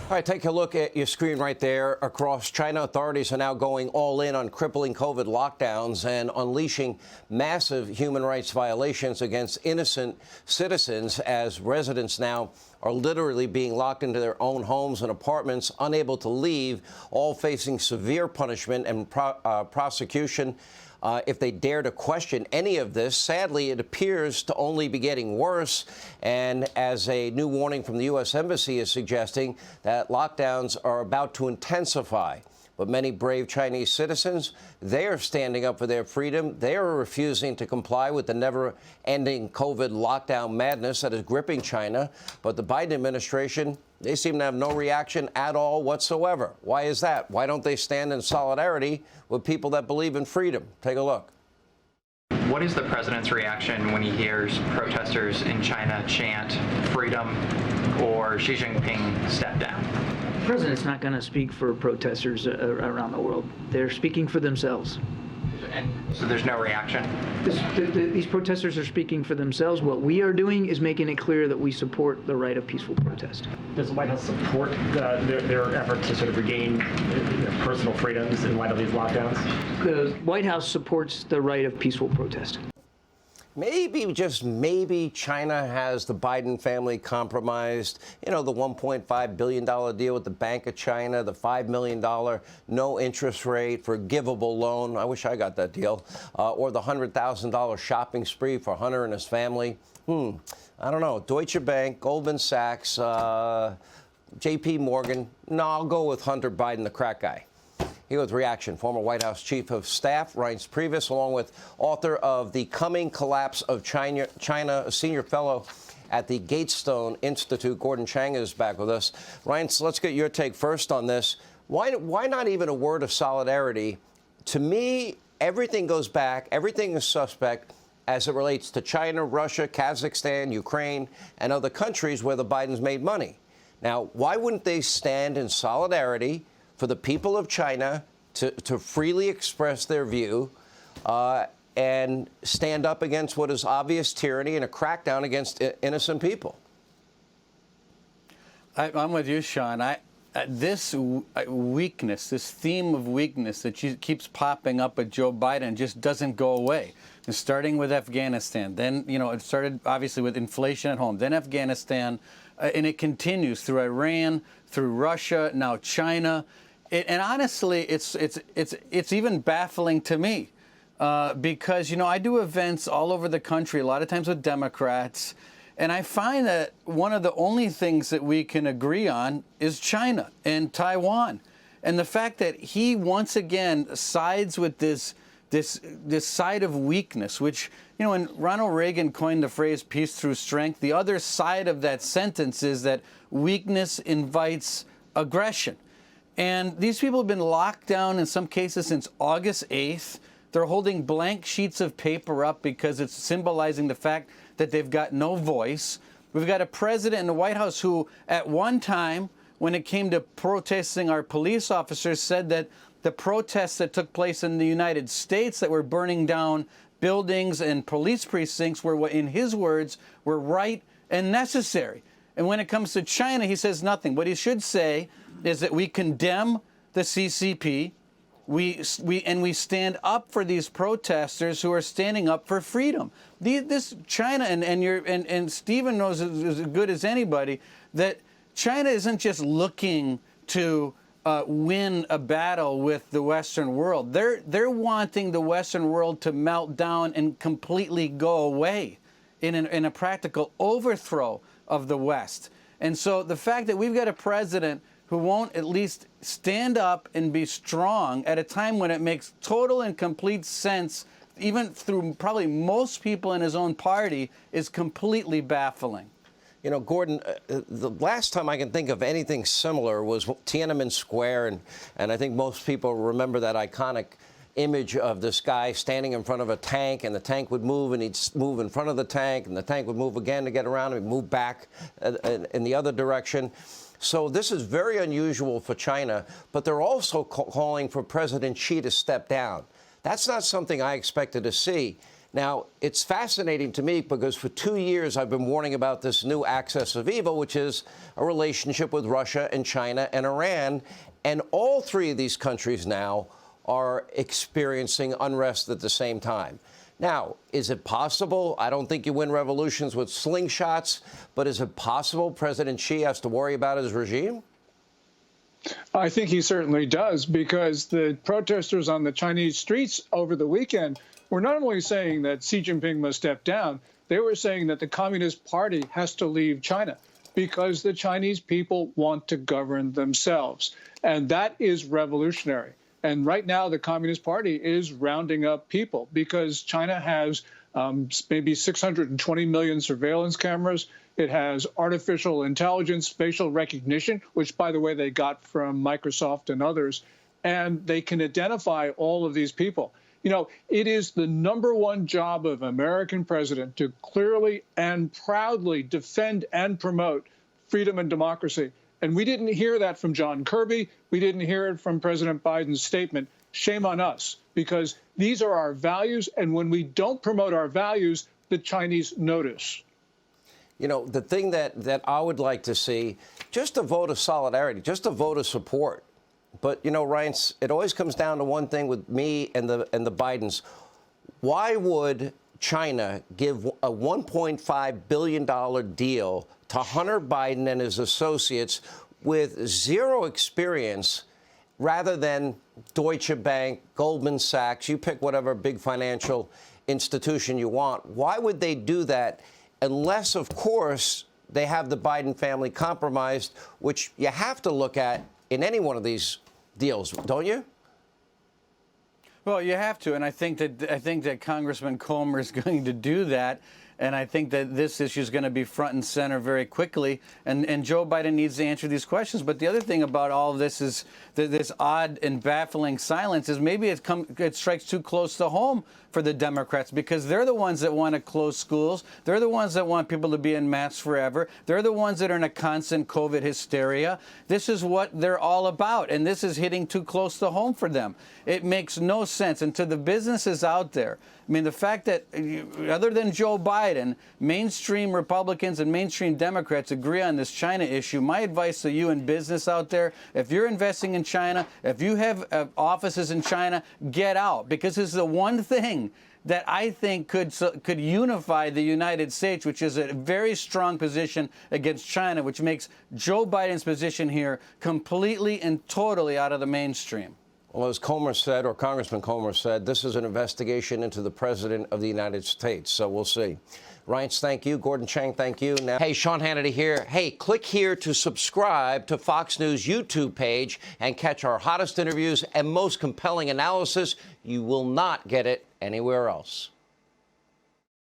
All right, take a look at your screen right there. Across China, authorities are now going all in on crippling COVID lockdowns and unleashing massive human rights violations against innocent citizens as residents now are literally being locked into their own homes and apartments, unable to leave, all facing severe punishment and prosecution. If they dare to question any of this. Sadly, it appears to only be getting worse. And as a new warning from the U.S. Embassy is suggesting, that lockdowns are about to intensify. But many brave Chinese citizens, they are standing up for their freedom. They are refusing to comply with the never-ending COVID lockdown madness that is gripping China. But the Biden administration, they seem to have no reaction at all whatsoever. Why is that? Why don't they stand in solidarity with people that believe in freedom? Take a look. What is the president's reaction when he hears protesters in China chant freedom or Xi Jinping step down? The president's not going to speak for protesters around the world. They're speaking for themselves. And so there's no reaction? These protesters are speaking for themselves. What we are doing is making it clear that we support the right of peaceful protest. Does the White House support their effort to sort of regain personal freedoms in light of these lockdowns? The White House supports the right of peaceful protest. Maybe, just maybe, China has the Biden family compromised. You know, the $1.5 billion deal with the Bank of China, the $5 million no interest rate forgivable loan. I wish I got that deal. Or the $100,000 shopping spree for Hunter and his family. I don't know. Deutsche Bank, Goldman Sachs, J.P. Morgan. No, I'll go with Hunter Biden, the crack guy. Here with reaction, former White House Chief of Staff Reince Priebus, along with author of The Coming Collapse of China, a senior fellow at the Gatestone Institute. Gordon Chang is back with us. Reince, let's get your take first on this. Why not even a word of solidarity? To me, everything goes back, everything is suspect as it relates to China, Russia, Kazakhstan, Ukraine, and other countries where the Bidens made money. Now, why wouldn't they stand in solidarity for the people of China to freely express their view and stand up against what is obvious tyranny and a crackdown against innocent people? I'm with you, Sean. This weakness, this theme of weakness that keeps popping up with Joe Biden just doesn't go away. And starting with Afghanistan, then, it started obviously with inflation at home, then Afghanistan, and it continues through Iran, through Russia, now China. And honestly, it's even baffling to me because, I do events all over the country, a lot of times with Democrats, and I find that one of the only things that we can agree on is China and Taiwan. And the fact that he once again sides with this side of weakness, which, when Ronald Reagan coined the phrase peace through strength, the other side of that sentence is that weakness invites aggression. And these people have been locked down in some cases since August 8th. They're holding blank sheets of paper up because it's symbolizing the fact that they've got no voice. We've got a president in the White House who, at one time, when it came to protesting our police officers, said that the protests that took place in the United States that were burning down buildings and police precincts were, in his words, were right and necessary. And when it comes to China, he says nothing. What he should say is that we condemn the CCP, we stand up for these protesters who are standing up for freedom. This China, and Stephen knows as good as anybody that China isn't just looking to win a battle with the Western world. They're wanting the Western world to melt down and completely go away in a practical overthrow of the West. And so the fact that we've got a president who won't at least stand up and be strong at a time when it makes total and complete sense, even through probably most people in his own party, is completely baffling. Gordon, the last time I can think of anything similar was Tiananmen Square, and I think most people remember that iconic image of this guy standing in front of a tank, and the tank would move, and he'd move in front of the tank, and the tank would move again to get around, and he'd move back in the other direction. So this is very unusual for China, but they're also calling for President Xi to step down. That's not something I expected to see. Now, it's fascinating to me because for 2 years I've been warning about this new axis of evil, which is a relationship with Russia and China and Iran. And all three of these countries now are experiencing unrest at the same time. Now, is it possible? I don't think you win revolutions with slingshots, but is it possible President Xi has to worry about his regime? I think he certainly does, because the protesters on the Chinese streets over the weekend were not only saying that Xi Jinping must step down, they were saying that the Communist Party has to leave China because the Chinese people want to govern themselves. And that is revolutionary. And right now, the Communist Party is rounding up people because China has maybe 620 million surveillance cameras. It has artificial intelligence, facial recognition, which, by the way, they got from Microsoft and others. And they can identify all of these people. You know, it is the #1 job of an American president to clearly and proudly defend and promote freedom and democracy. And we didn't hear that from John Kirby. We didn't hear it from President Biden's statement. Shame on us, because these are our values. And when we don't promote our values, the Chinese notice. You know, the thing that I would like to see, just a vote of solidarity, just a vote of support. But, you know, Reince, it always comes down to one thing with me and the Bidens. Why would China give a $1.5 billion deal to Hunter Biden and his associates with zero experience rather than Deutsche Bank, Goldman Sachs, you pick whatever big financial institution you want? Why would they do that unless, of course, they have the Biden family compromised, which you have to look at in any one of these deals, don't you? Well, you have to, and I think that Congressman Comer is going to do that. And I think that this issue is going to be front and center very quickly. And Joe Biden needs to answer these questions. But the other thing about all of this is that this odd and baffling silence is maybe it strikes too close to home for the Democrats, because they're the ones that want to close schools. They're the ones that want people to be in masks forever. They're the ones that are in a constant COVID hysteria. This is what they're all about. And this is hitting too close to home for them. It makes no sense. And to the businesses out there, I mean, the fact that other than Joe Biden, mainstream Republicans and mainstream Democrats agree on this China issue, my advice to you in business out there, if you're investing in China, if you have offices in China, get out, because this is the one thing that I think could unify the United States, which is a very strong position against China, which makes Joe Biden's position here completely and totally out of the mainstream. Well, as Comer said, or Congressman Comer said, this is an investigation into the President of the United States. So we'll see. Reince, thank you. Gordon Chang, thank you. Now, hey, Sean Hannity here. Hey, click here to subscribe to Fox News YouTube page and catch our hottest interviews and most compelling analysis. You will not get it anywhere else.